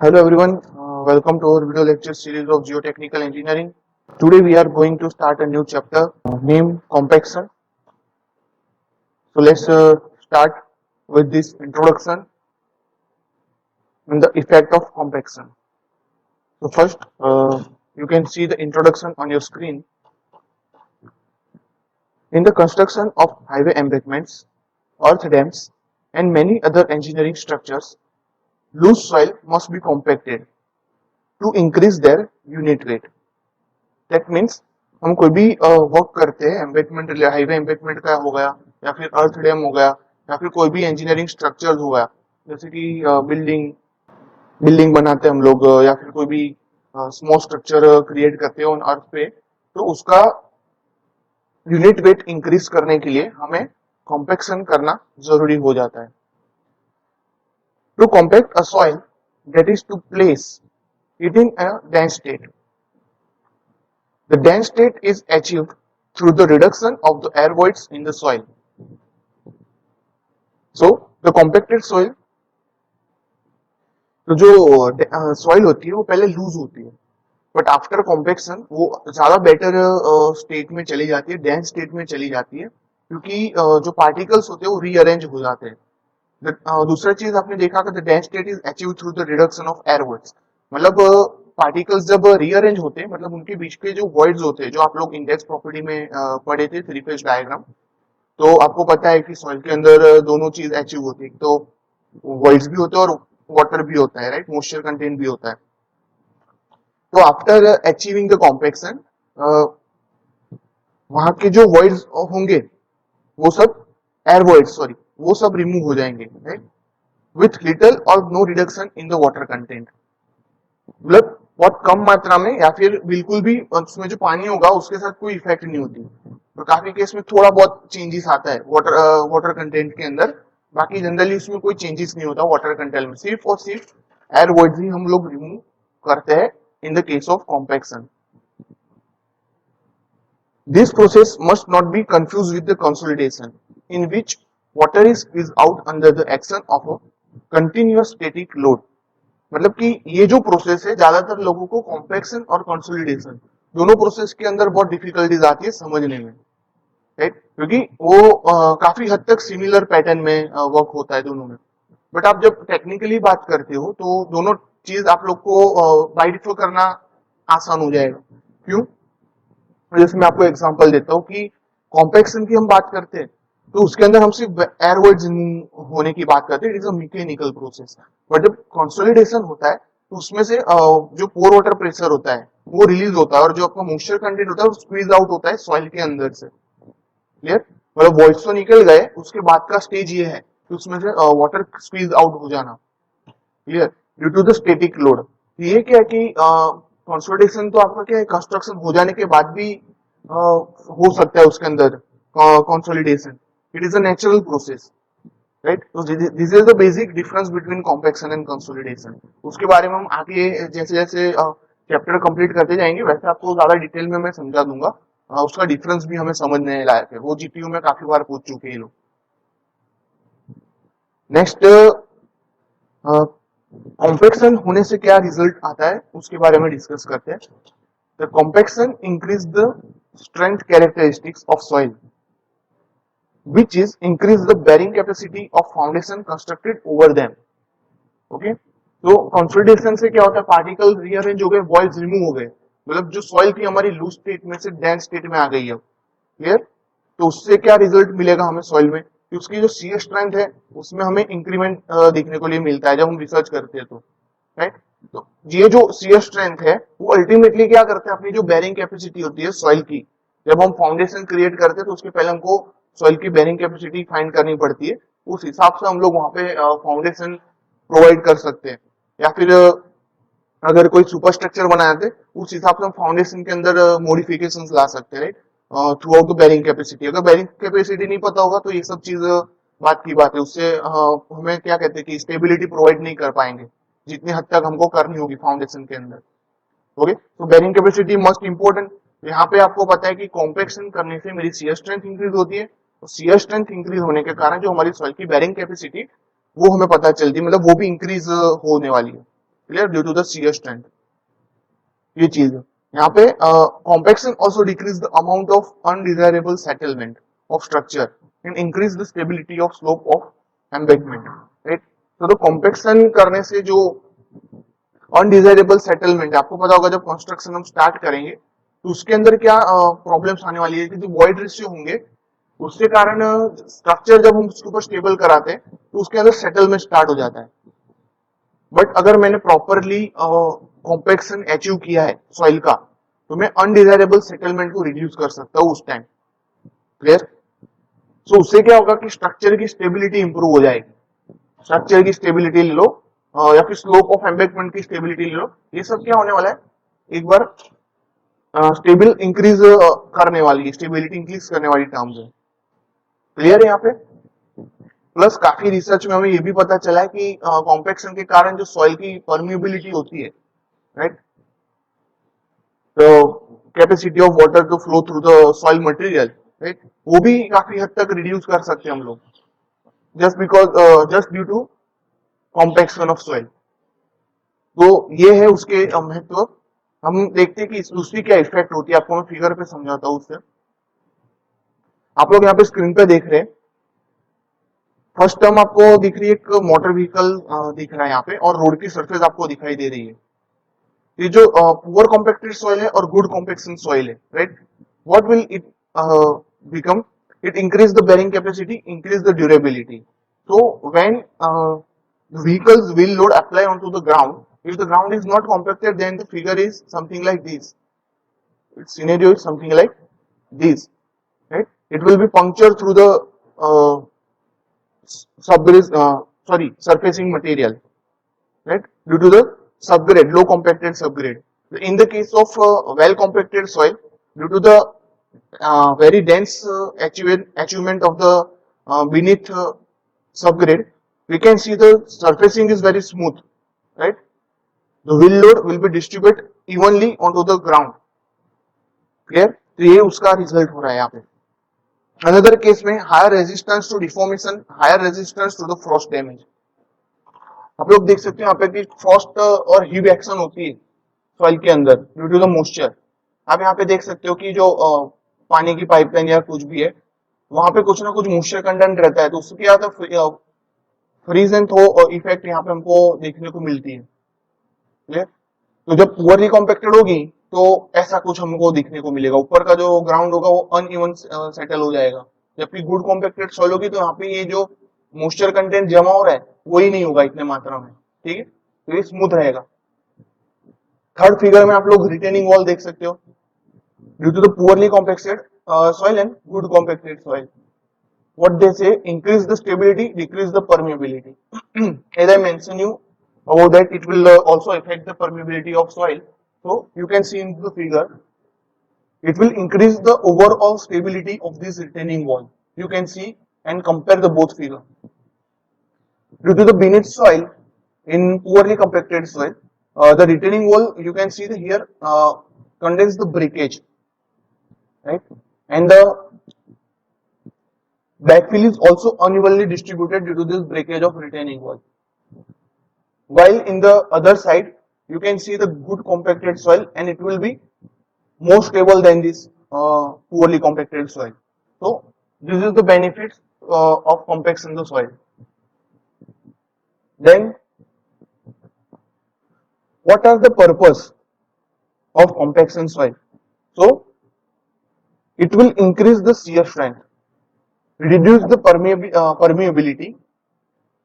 Hello everyone, welcome to our video lecture series of Geotechnical Engineering. Today we are going to start a new chapter named Compaction. So let's start with this introduction and the effect of compaction. So first, you can see the introduction on your screen. In the construction of highway embankments, earth dams and many other engineering structures, loose soil must be compacted to increase their unit weight. That means हम कोई भी work करते हैं embankment highway embankment का हो गया या फिर अर्थ डैम हो गया या फिर कोई भी इंजीनियरिंग स्ट्रक्चर हो गया जैसे कि बिल्डिंग बिल्डिंग बनाते हैं हम लोग या फिर कोई भी स्मॉल स्ट्रक्चर क्रिएट करते हैं ऑन अर्थ पे तो उसका यूनिट वेट इंक्रीज करने के लिए हमें कॉम्पैक्शन करना जरूरी हो जाता है to compact a soil that is to place it in a dense state. The dense state is achieved through the reduction of the air voids in the soil. So, the compacted soil, तो जो soil होती है वो पहले loose होती है but after compaction वो ज्यादा बेटर स्टेट में चली जाती है, डेंस स्टेट में चली जाती है क्योंकि जो पार्टिकल्स होते हैं वो रीअरेंज हो जाते हैं. दूसरा चीज आपने देखा कि the dense state is achieve through the reduction of air voids. मतलब पार्टिकल्स जब रीअरेंज होते हैं मतलब उनके बीच के जो वॉइड्स होते हैं जो आप लोग इंडेक्स प्रॉपर्टी में पढ़े थे थ्री फेज डायग्राम, तो आपको पता है कि सॉइल के अंदर दोनों चीज अचीव होती है, तो वॉइड्स भी होते हैं और वाटर भी होता है, राइट, मॉइस्चर कंटेंट भी होता है. तो आफ्टर अचीविंग द कॉम्पैक्शन वहां के जो वॉइड्स होंगे वो सब वो सब रिमूव हो जाएंगे, राइट, विथ लिटिल और no reduction in the water content. मतलब बहुत कम मात्रा में या फिर बिल्कुल भी उसमें जो पानी होगा उसके साथ कोई इफेक्ट नहीं होती. तो काफी केस में थोड़ा बहुत चेंजेस आता है वाटर कंटेंट के अंदर, बाकी जनरली उसमें कोई चेंजेस नहीं होता वाटर कंटेंट में, सिर्फ और सिर्फ एयर वॉइड्स ही हम लोग रिमूव करते हैं in the case of compaction. This process must not be confused with the consolidation, in which water is squeezed out under the action of a continuous static load. मतलब कि ये जो process है ज्यादातर लोगों को कॉम्पैक्शन और कंसोलिडेशन दोनों प्रोसेस के अंदर बहुत डिफिकल्टीज आती है समझने में, राइट, क्योंकि वो काफी हद तक सिमिलर पैटर्न में वर्क होता है दोनों में. बट आप जब टेक्निकली बात करते हो तो दोनों चीज आप लोग को बाय डिफर करना आसान हो जाएगा. क्यों? जैसे मैं आपको एग्जांपल देता हूँ कि कॉम्पैक्शन की हम बात करते हैं तो उसके अंदर हम सिर्फ एयर वॉइड्स होने की बात करते हैं, it is a mechanical process. But जब कंसोलिडेशन होता है तो उसमें से जो पोर वाटर प्रेशर होता है वो रिलीज होता है और जो आपका मॉइस्चर कंटेंट होता है वो स्क्वीज आउट होता है सॉइल के अंदर से. क्लियर? मतलब वॉइड्स तो निकल गए, उसके बाद का स्टेज ये है कि उसमें से वाटर स्क्वीज आउट हो जाना. Clear? Due to the static load. ये क्या है कि कंसोलिडेशन तो आपका क्या है, कंस्ट्रक्शन हो जाने के बाद भी हो सकता है उसके अंदर consolidation. It is a natural process, right. तो this is the basic difference between compaction and consolidation. उसके बारे में हम आगे जैसे जैसे चैप्टर कंप्लीट करते जाएंगे वैसे आपको ज्यादा डिटेल में मैं समझा दूंगा. उसका डिफरेंस भी हमें समझने लायक है, वो जीपीयू में काफी बार पूछ चुके हैं लोग. नेक्स्ट, कॉम्पैक्शन होने से क्या रिजल्ट आता है उसके बारे में डिस्कस करते हैं. The compaction increase the strength characteristics of soil which is increase the bearing capacity of foundation constructed over them. Okay, तो कंसोलिडेशन से क्या होता है, पार्टिकल रीअरेंज हो गए, वॉइड्स रिमूव हो गए, मतलब जो सॉइल थी हमारी लूज स्टेट में से डेंस स्टेट में आ गई है. क्लियर? तो उससे क्या रिजल्ट मिलेगा हमें सॉइल में कि उसकी जो शियर स्ट्रेंथ है उसमें हमें इंक्रीमेंट देखने को लिए मिलता है जब हम रिसर्च करते हैं तो, राइट. तो ये जो शियर स्ट्रेंथ है वो अल्टीमेटली क्या करते हैं, अपनी जो बेरिंग कैपेसिटी होती है सॉइल की, जब हम फाउंडेशन क्रिएट करते हैं तो उसके पहले हमको सॉइल की बेरिंग कैपेसिटी फाइंड करनी पड़ती है, उस हिसाब से हम लोग वहां पे फाउंडेशन प्रोवाइड कर सकते हैं. या फिर अगर कोई सुपर स्ट्रक्चर बनाए थे उस हिसाब से हम फाउंडेशन के अंदर मॉडिफिकेशंस ला सकते हैं, right, throughout the bearing capacity. अगर बेरिंग कैपेसिटी नहीं पता होगा तो ये सब चीज बात की बात है, उससे हमें क्या कहते हैं कि स्टेबिलिटी प्रोवाइड नहीं कर पाएंगे जितनी हद तक हमको करनी होगी फाउंडेशन के अंदर. ओके, तो बेरिंग कैपेसिटी मोस्ट इंपोर्टेंट. यहाँ पे आपको पता है कि कॉम्पैक्शन करने से मेरी शियर स्ट्रेंथ इंक्रीज होती है, तो शियर स्ट्रेंथ इंक्रीज होने के कारण जो हमारी सॉइल की बेरिंग कैपेसिटी वो हमें पता चलती है, मतलब वो भी इंक्रीज होने वाली है. Clear, due to the shear strength. ये चीज है यहाँ पे। Compaction also decrease the amount of undesirable settlement of structure and increase the stability of slope of embankment, right. तो कॉम्पैक्शन करने से जो अनडिजायरेबल सेटलमेंट, आपको पता होगा जब कंस्ट्रक्शन हम स्टार्ट करेंगे तो उसके अंदर क्या प्रॉब्लम्स आने वाली है कि जो वॉइड रेशियो होंगे उसके कारण स्ट्रक्चर जब हम उसके ऊपर स्टेबल कराते हैं तो उसके अंदर सेटलमेंट स्टार्ट हो जाता है। बट अगर मैंने प्रॉपरली कॉम्पैक्शन अचीव किया है सॉइल का तो मैं अनडिजायरेबल सेटलमेंट को रिड्यूस कर सकता हूँ उस टाइम, क्लियर। सो उससे क्या होगा कि स्ट्रक्चर की स्टेबिलिटी इंप्रूव हो जाएगी, स्ट्रक्चर की स्टेबिलिटी ले लो या फिर स्लोप ऑफ एम्बैंकमेंट की स्टेबिलिटी ले लो, ये सब क्या होने वाला है एक बार स्टेबल इंक्रीज करने वाली, स्टेबिलिटी इंक्रीज करने वाली टर्म्स है, क्लियर है यहाँ पे। प्लस काफी रिसर्च में हमें ये भी पता चला है कि कॉम्पैक्शन के कारण जो सॉइल की परमिएबिलिटी होती है, राइट, तो capacity of water to flow through the soil material, right, वो भी काफी हद तक रिड्यूस कर सकते हैं हम लोग, just due to compaction of soil. तो ये है उसके महत्व। हम देखते हैं कि उसकी क्या इफेक्ट होती है, आपको मैं फिगर पे समझाता हूँ उससे। आप लोग यहाँ पे स्क्रीन पे देख रहे हैं, फर्स्ट टर्म आपको दिख रही है एक मोटर व्हीकल दिख रहा है यहाँ पे, और रोड की सरफेस आपको दिखाई दे रही है। ये जो पुअर कॉम्पैक्टेड सॉइल है और गुड कॉम्पैक्शन सॉइल है, right, what will it become, it increase the bearing capacity, increase the durability. So when vehicles will load apply onto the ground, if the ground is not compacted, then the figure is something like this. Its scenario is something like this, right? It will be punctured through the surfacing material, right? Due to the subgrade, low compacted subgrade. In the case of well compacted soil, due to the very dense achievement of the beneath subgrade, we can see the surfacing is very smooth, right? The wheel load will be distributed evenly onto the ground, clear। तो ये उसका result हो रहा है यहाँ पे। Another case में higher resistance to deformation, higher resistance to the frost damage. आप लोग देख सकते हो यहाँ पे कि फ्रॉस्ट और हीव एक्शन होती है सॉइल के अंदर ड्यू टू द मॉइस्चर। आप यहाँ पे देख सकते हो कि जो पानी की पाइपलाइन या कुछ भी है वहां पे कुछ ना कुछ मॉइस्चर कंटेंट रहता है, तो उससे क्या होता है फ्रीज एंड थ्रो इफेक्ट यहाँ पे हमको देखने को मिलती है, क्लियर। तो जब पुअरली कॉम्पैक्टेड होगी तो ऐसा कुछ हमको दिखने को मिलेगा, ऊपर का जो ग्राउंड होगा वो अनइवन सेटल हो जाएगा। जबकि गुड कॉम्पैक्टेड सॉइल होगी तो यहाँ पे ये जो मॉइस्चर कंटेंट जमा हो रहा है वही नहीं होगा इतने मात्रा में, ठीक है, तो ये स्मूथ रहेगा। थर्ड फिगर में आप लोग रिटेनिंग वॉल देख सकते हो, due to the poorly compacted soil and good compacted soil, what they say, increase the stability, decrease the permeability. As I mentioned you about that, it will also affect the permeability of soil. So you can see in the figure, it will increase the overall stability of this retaining wall. You can see and compare the both figure. Due to the beneath soil in poorly compacted soil, the retaining wall, you can see the here contains the breakage, right, and the backfill is also unevenly distributed due to this breakage of retaining wall. While in the other side, you can see the good compacted soil and it will be more stable than this poorly compacted soil. So this is the benefits of compaction the soil. Then what are the purpose of compaction soil? So it will increase the shear strength, reduce the permeability,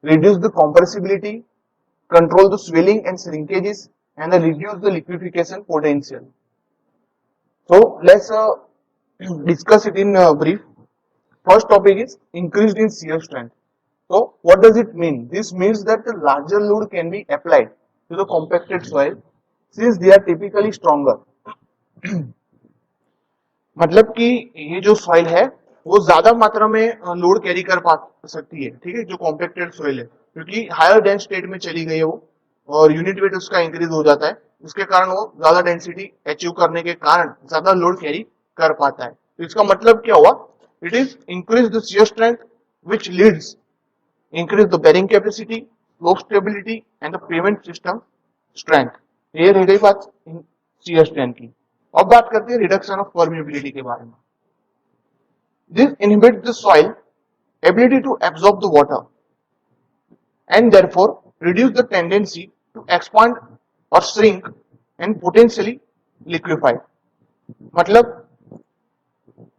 reduce the compressibility, control the swelling and shrinkages, and reduce the liquefaction potential. So let's discuss it in brief. First topic is increased in shear strength. So what does it mean? This means that the larger load can be applied to the compacted soil since they are typically stronger. मतलब कि ये जो soil है वो ज्यादा मात्रा में load carry कर पा सकती है, ठीक है, जो कॉम्पैक्टेड सॉइल है, क्योंकि हायर डेंस स्टेट में चली गई है वो और यूनिट वेट उसका इंक्रीज हो जाता है, उसके कारण वो ज्यादा डेंसिटी अचीव करने के कारण ज्यादा लोड कैरी कर पाता है। तो इसका मतलब क्या हुआ, it is increase the shear strength which leads increase the bearing capacity, slope stability and the pavement system strength. ये रह गई बात शियर स्ट्रेंथ की। अब बात करते हैं रिडक्शन ऑफ परमिबिलिटी के बारे में। This inhibit the soil ability to absorb the water and therefore reduce the tendency to expand or shrink and potentially liquefy। मतलब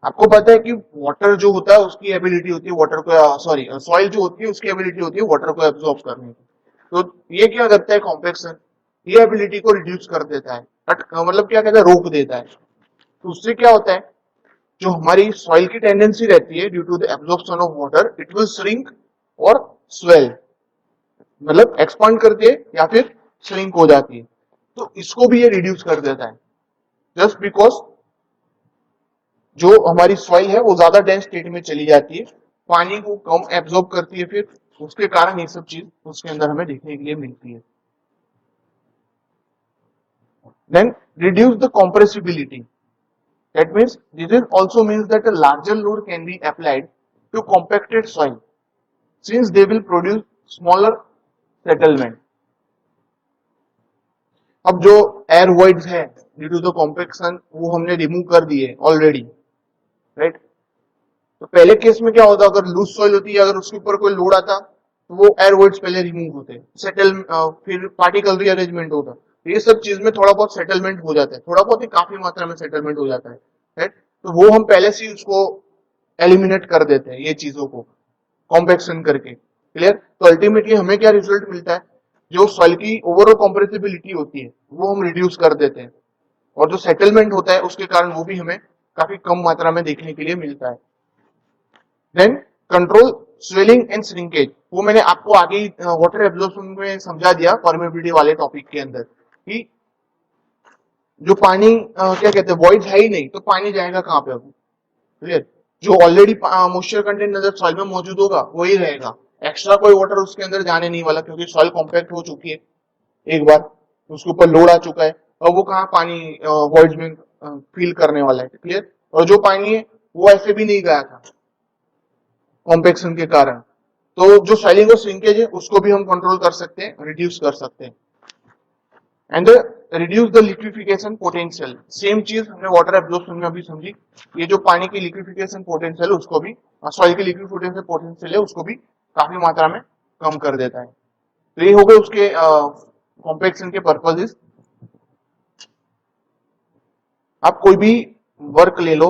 आपको पता है कि वाटर जो होता है उसकी एबिलिटी होती है वाटर को सॉरी सॉइल जो होती है उसकी एबिलिटी होती है वाटर को एब्सॉर्ब करने की। तो ये क्या करता है कॉम्पेक्शन, ये एबिलिटी को रिड्यूस कर देता है, मतलब क्या कहता है रोक देता है। तो उससे क्या होता है जो हमारी सॉइल की टेंडेंसी रहती है due to the absorption of water it will shrink और स्वेल, मतलब एक्सपांड करती है या फिर श्रिंक हो जाती है। तो इसको भी ये रिड्यूस कर देता है जस्ट बिकॉज जो हमारी सॉइल है वो ज्यादा डेंस स्टेट में चली जाती है, पानी को कम एब्जॉर्ब करती है, फिर उसके कारण ये सब चीज उसके अंदर हमें देखने के लिए मिलती है। Then reduce the compressibility, that means this is also means that a larger load can be applied to compacted soil since they will produce smaller settlement। अब जो एयर वॉइड्स है ड्यू टू द कॉम्पेक्शन वो हमने remove कर दिए already, right. तो पहले case में क्या होता, अगर लूज सॉइल होती है अगर उसके ऊपर कोई लोड आता तो वो एयर वॉइड्स पहले रिमूव होते, सेटल फिर पार्टिकल रीअरेंजमेंट होता, ये सब चीज में थोड़ा बहुत सेटलमेंट हो जाता है, थोड़ा बहुत ही काफी मात्रा में सेटलमेंट हो जाता है, राइट। तो वो हम पहले से उसको एलिमिनेट कर देते हैं ये चीजों को कॉम्पेक्शन करके, क्लियर। तो अल्टीमेटली हमें क्या रिजल्ट मिलता है, जो सॉइल की ओवरऑल कॉम्प्रेसिबिलिटी होती है वो हम रिड्यूस कर देते हैं और जो सेटलमेंट होता है उसके कारण वो भी हमें काफी कम मात्रा में देखने के लिए मिलता है। Then control swelling and shrinkage, वो मैंने आपको आगे ही वाटर एब्जॉर्प्शन में समझा दिया परमेबिलिटी वाले टॉपिक के अंदर कि जो पानी क्या कहते हैं वॉइड है ही नहीं तो पानी जाएगा कहाँ पे, अब क्लियर। जो ऑलरेडी मॉइस्चर कंटेंट अंदर सॉइल में मौजूद होगा वही रहेगा, एक्स्ट्रा कोई वाटर उसके अंदर जाने नहीं वाला क्योंकि सॉइल कॉम्पैक्ट हो चुकी है एक बार, उसके ऊपर लोड आ चुका है, और वो कहाँ पानी वॉइड्स में फील करने वाला है, क्लियर। और जो पानी है वो ऐसे भी नहीं गया था कॉम्पेक्शन के कारण, तो जो स्वेलिंग और श्रिंकेज है उसको भी हम कंट्रोल कर सकते हैं, रिड्यूस कर सकते हैं। And reduce the liquefaction potential, same चीज हमने वाटर एब्जॉर्प्शन में अभी समझी, ये जो पानी की लिक्विफिकेशन पोटेंशियल है उसको भी सॉइल की लिक्विफिकेशन पोटेंशियल है उसको भी काफी मात्रा में कम कर देता है। तो ये हो गए उसके कॉम्पेक्शन के पर्पजेस। आप कोई भी वर्क ले लो,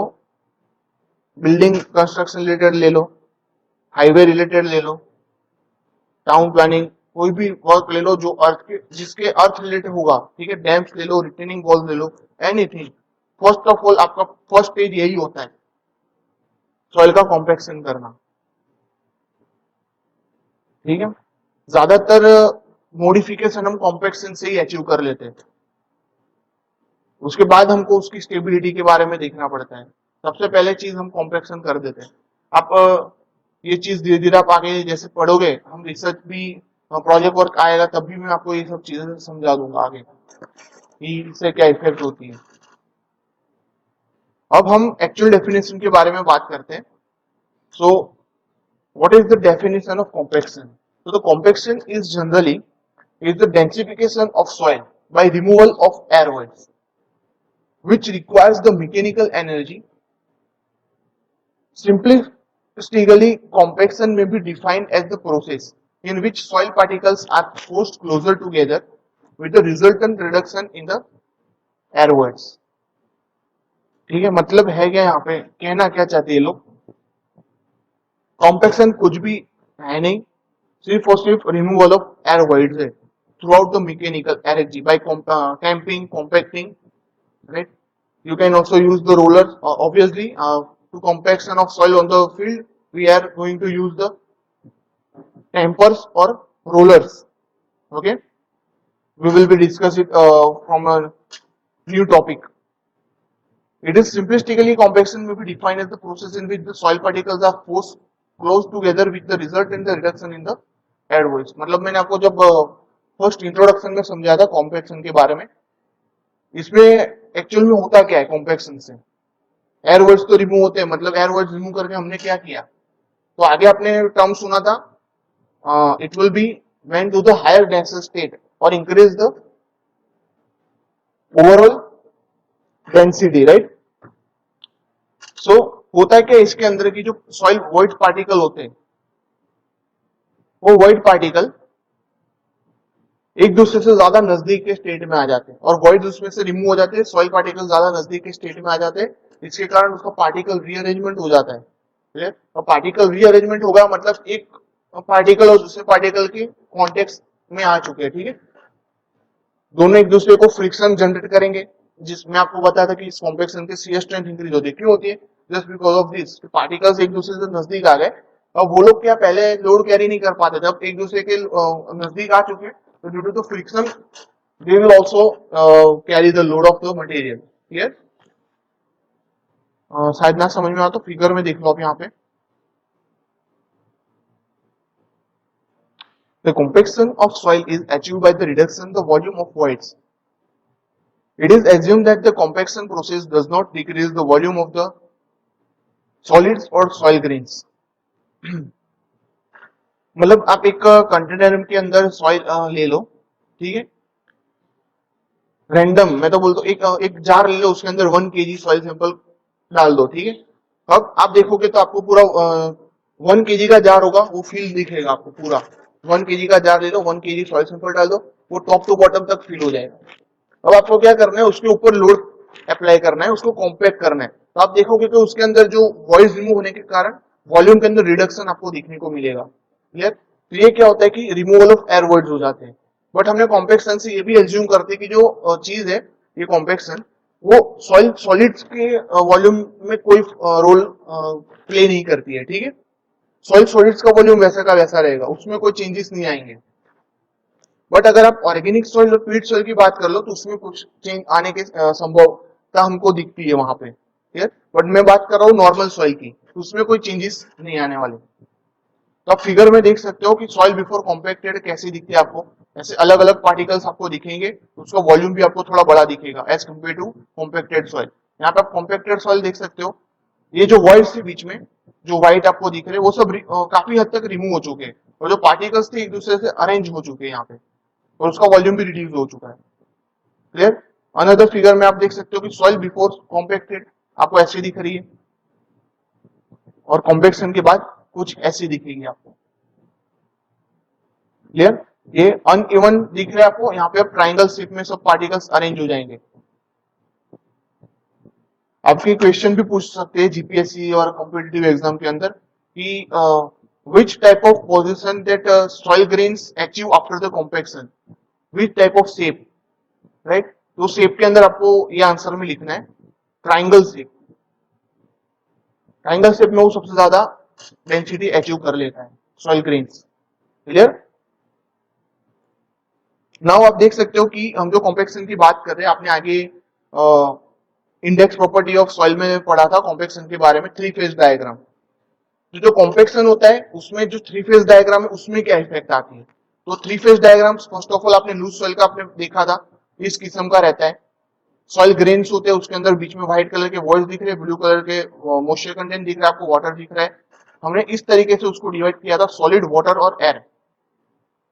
बिल्डिंग कंस्ट्रक्शन रिलेटेड ले लो, हाईवे रिलेटेड ले लो, टाउन प्लानिंग, कोई भी वर्क ले लो जो अर्थ के जिसके अर्थ रिलेटेड होगा, ठीक है, डैम्स ले लो, रिटेनिंग वॉल ले लो, एनीथिंग। फर्स्ट ऑफ ऑल आपका फर्स्ट स्टेज यही होता है सॉइल का कॉम्पेक्शन करना, ठीक है। ज्यादातर मॉडिफिकेशन हम कॉम्पेक्शन से ही अचीव कर लेते हैं, उसके बाद हमको उसकी स्टेबिलिटी के बारे में देखना पड़ता है, सबसे पहले चीज हम कॉम्पेक्शन कर देते हैं। आप ये चीज धीरे धीरे आप आगे जैसे पढ़ोगे, हम रिसर्च भी प्रोजेक्ट वर्क आएगा तब भी मैं आपको ये सब चीजें समझा दूंगा आगे कि इससे क्या इफेक्ट होती है। अब हम एक्चुअल डेफिनेशन के बारे में बात करते हैं। So what is the definition of compaction? So the compaction is generally is the densification of soil by removal of air voids, which requires the mechanical energy. Simplistically, compaction may be defined as the process in which soil particles are forced closer together with the resultant reduction in the air voids. ठीक है, मतलब है क्या यहाँ पे, कहना क्या चाहते हैं लोग, कॉम्पेक्शन कुछ भी है नहीं, सिर्फ और सिर्फ रिमूवल ऑफ एयर वॉइड्स है through out the mechanical energy by tamping compacting, right. You can also use the rollers, obviously to compaction of soil on the field we are going to use the tampers or rollers, okay, we will be discussing from a new topic. It is simplistically compaction may be defined as the process in which the soil particles are forced close together with the result in the reduction in the air voids। मतलब मैंने आपको जब first introduction में समझाया था compaction के बारे में, इसमें एक्चुअल में होता क्या है कॉम्पेक्शन से, एयर वॉइड्स तो रिमूव होते हैं, मतलब एयर वॉइड्स रिमूव करके हमने क्या किया, तो आगे आपने टर्म सुना था, it will be when to the higher denser state और increase the overall density, right. So होता है क्या इसके अंदर की जो सॉइल वॉइड पार्टिकल होते हैं, वो वॉइड पार्टिकल एक दूसरे से ज्यादा नजदीक के स्टेट में आ जाते हैं और वॉइड उसमें से रिमूव हो जाते हैं, सॉइल पार्टिकल ज्यादा नजदीक के स्टेट में आ जाते हैं, इसके कारण उसका पार्टिकल रीअरेंजमेंट हो जाता है। क्लियर? और पार्टिकल रीअरेंजमेंट होगा मतलब एक पार्टिकल और दूसरे पार्टिकल के कॉन्टेक्स्ट में आ चुके हैं, ठीक है। दोनों एक दूसरे को फ्रिक्शन जनरेट करेंगे, जिसमें आपको बताया था कि इस कॉम्पेक्शन की शियर स्ट्रेंथ इंक्रीज होती है। क्यों होती है? Just because of this, particles एक दूसरे से नजदीक आ गए। अब वो लोग क्या पहले लोड कैरी नहीं कर पाते थे, अब एक दूसरे के नजदीक आ चुके हैं, तो due to the friction they will also carry the load of the material. Clear? शायद ना समझ में आ तो फिगर में देख लो आप यहाँ पे। The compaction of soil is achieved by the reduction in the volume of voids. It is assumed that the compaction process does not decrease the volume of the solids or soil grains. मतलब आप एक container के अंदर soil ले लो, ठीक है, random, मैं तो बोलता हूँ एक जार ले लो, उसके अंदर 1 kg सॉइल सैंपल डाल दो, ठीक है। अब आप देखोगे तो आपको पूरा 1 kg का जार होगा, वो फील दिखेगा आपको पूरा। 1 kg का जार ले लो, 1 kg सॉइल सैंपल डाल दो, वो टॉप टू बॉटम तक फील हो जाएगा। अब आपको क्या करना है, उसके ऊपर लोड अप्लाई करना है, उसको कॉम्पैक्ट करना है। तो आप देखोगे कि उसके अंदर जो वॉइस रिमूव होने के कारण वॉल्यूम के अंदर रिडक्शन आपको देखने को मिलेगा। क्लियर? तो ये क्या होता है कि रिमूवल ऑफ एयर वॉइड्स हो जाते हैं। बट हमने कॉम्पैक्शन से ये भी एज्यूम करते हैं कि जो चीज है ये कॉम्पैक्शन, वो सॉइल सॉलिड्स के वॉल्यूम में कोई रोल प्ले नहीं करती है, ठीक है। सॉइल सॉलिड्स का वॉल्यूम वैसा का वैसा रहेगा, उसमें कोई चेंजेस नहीं आएंगे। बट अगर आप ऑर्गेनिक सॉइल और पीट सॉइल की बात कर लो तो उसमें कुछ चेंज आने के संभवता हमको दिखती है वहां पे। क्लियर? बट मैं बात कर रहा हूँ नॉर्मल सॉइल की, तो उसमें कोई चेंजेस नहीं आने वाले। तो आप फिगर में देख सकते हो कि सॉइल बिफोर कॉम्पैक्टेड कैसी दिखती है आपको। ऐसे अलग अलग पार्टिकल्स आपको दिखेंगे, तो उसका वॉल्यूम भी आपको थोड़ा बड़ा दिखेगा as compare to compacted soil. यहाँ पे आप कॉम्पैक्टेड सॉइल देख सकते हो, ये जो वॉइड्स थे बीच में जो व्हाइट आपको दिख रहे हैं, वो सब काफी हद तक रिमूव हो चुके हैं, और जो पार्टिकल्स थे एक दूसरे से अरेंज हो चुके हैं यहाँ पे, और उसका वॉल्यूम भी रिड्यूस हो चुका है। क्लियर? अनदर फिगर में आप देख सकते हो कि सॉइल बिफोर कॉम्पैक्टेड आपको ऐसी दिख रही है, और कॉम्पैक्शन के बाद कुछ ऐसी दिखेगी आपको। क्लियर? ये अनइवन दिख रहा है आपको, यहाँ पे आप ट्राइंगल शेप में सब पार्टिकल्स अरेंज हो जाएंगे। आपके क्वेश्चन भी पूछ सकते हैं जीपीएससी और कॉम्पिटिटिव एग्जाम के अंदर कि which type of position that soil grains achieve after the compaction, which type of shape, right? तो शेप के अंदर आपको ये आंसर में लिखना है ट्राइंगल शेप। ट्राइंगल शेप में वो सबसे ज्यादा डेंसिटी अचीव कर लेता है सॉइल ग्रेन्स। क्लियर? नाउ आप देख सकते हो कि हम जो कॉम्पैक्शन की बात कर रहे हैं, आपने आगे इंडेक्स प्रॉपर्टी ऑफ सॉइल में पढ़ा था कॉम्पैक्शन के बारे में, 3 फेज डायग्राम। जो कॉम्पैक्शन होता है उसमें जो 3 फेज डायग्राम है उसमें क्या इफेक्ट आती है। तो 3 phase diagram first of all आपने लूज सॉइल का आपने देखा था, इस किस्म का रहता है। सॉइल ग्रेन्स होते हैं, उसके अंदर बीच में व्हाइट कलर के वॉइड्स दिख रहे हैं, ब्लू कलर के मॉइस्चर कंटेंट दिख रहा है आपको, वाटर दिख रहा है। हमने इस तरीके से उसको डिवाइड किया था, सॉलिड, वाटर और एयर,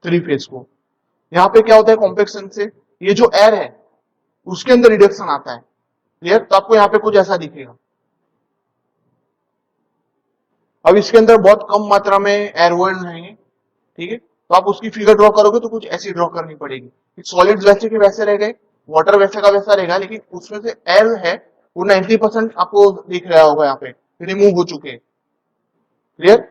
3 फेज को। यहाँ पे क्या होता है कॉम्पैक्शन से, ये जो एयर है उसके अंदर रिडक्शन आता है। क्लियर? तो आपको यहाँ पे कुछ ऐसा दिखेगा। अब इसके अंदर बहुत कम मात्रा में एयर वॉइड्स रहेंगे, ठीक है, तो आप उसकी फिगर ड्रॉ करोगे तो कुछ ऐसी ड्रॉ करनी पड़ेगी। सॉलिड्स वैसे के वैसे रह गए, वाटर वैसे का वैसा रहेगा, लेकिन उसमें से एयर है वो 90% आपको दिख रहा होगा, यहाँ पे रिमूव हो चुके हैं। क्लियर?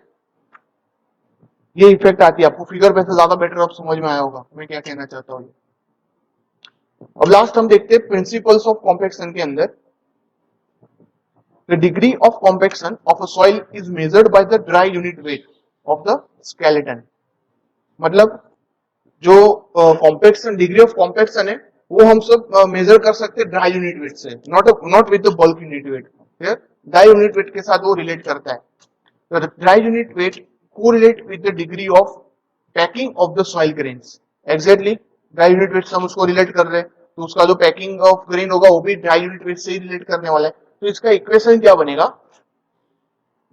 ये इफेक्ट आती है आपको फिगर पे से ज्यादा बेटर आप समझ में आया होगा मैं क्या कहना चाहता हूँ। अब लास्ट हम देखते हैं प्रिंसिपल्स ऑफ कॉम्पैक्शन के अंदर। The degree of compaction of a soil is measured by the dry unit weight of the skeleton. मतलब जो कॉम्पैक्शन, डिग्री ऑफ कॉम्पैक्शन है वो हम सब मेजर कर सकते हैं ड्राई यूनिट वेट से, not with the bulk unit weight. Dry unit wait के साथ वो रिलेट करता है। तो dry unit wait correlate with the degree of packing of the soil grains. Exactly dry unit wait से हम उसको रिलेट कर रहे हैं, तो उसका जो पैकिंग ऑफ ग्रेन होगा वो भी ड्राई यूनिट वेट से ही रिलेट करने वाला है। तो इसका इक्वेशन क्या बनेगा,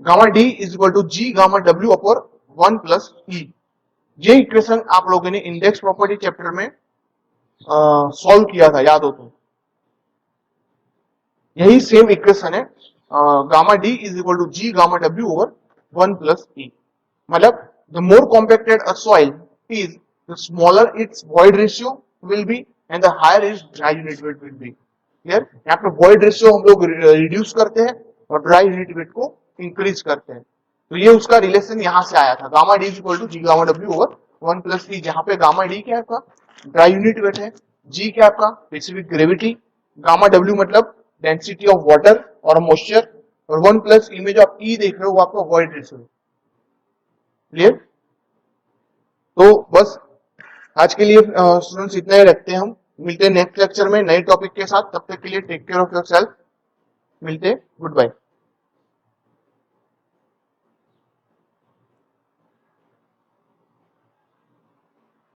gamma d is equal to G gamma डब्ल्यू अपॉन 1 प्लस ई। ये इक्वेशन आप लोगों ने इंडेक्स प्रॉपर्टी चैप्टर में सॉल्व किया था, याद हो तो। यही सेम इक्वेशन है gamma d is equal to G gamma डब्ल्यू ओवर 1 प्लस ई। मतलब the more compacted a soil is the smaller its void ratio will be and the higher is dry unit weight will B. Clear? यहाँ पे void ratio हम लोग reduce करते हैं और dry unit wait को increase करते हैं। तो ये उसका रिलेशन यहाँ से आया था, gamma d equal to G gamma डब्ल्यू ओवर 1 प्लस ई, जहां पे गामा डी क्या है आपका ड्राई यूनिट वेट है, जी क्या आपका स्पेसिफिक ग्रेविटी, गामा डब्ल्यू मतलब डेंसिटी ऑफ वाटर और मॉइस्चर, और 1 प्लस ई में जो आप ई देख रहे हो वो आपका वॉइड रेशियो है। क्लियर? तो बस आज के लिए स्टूडेंट्स इतना ही रखते हैं, हम मिलते हैं नेक्स्ट लेक्चर में नए टॉपिक के साथ। तब तक के लिए take care of yourself, मिलते हैं, गुड बाय।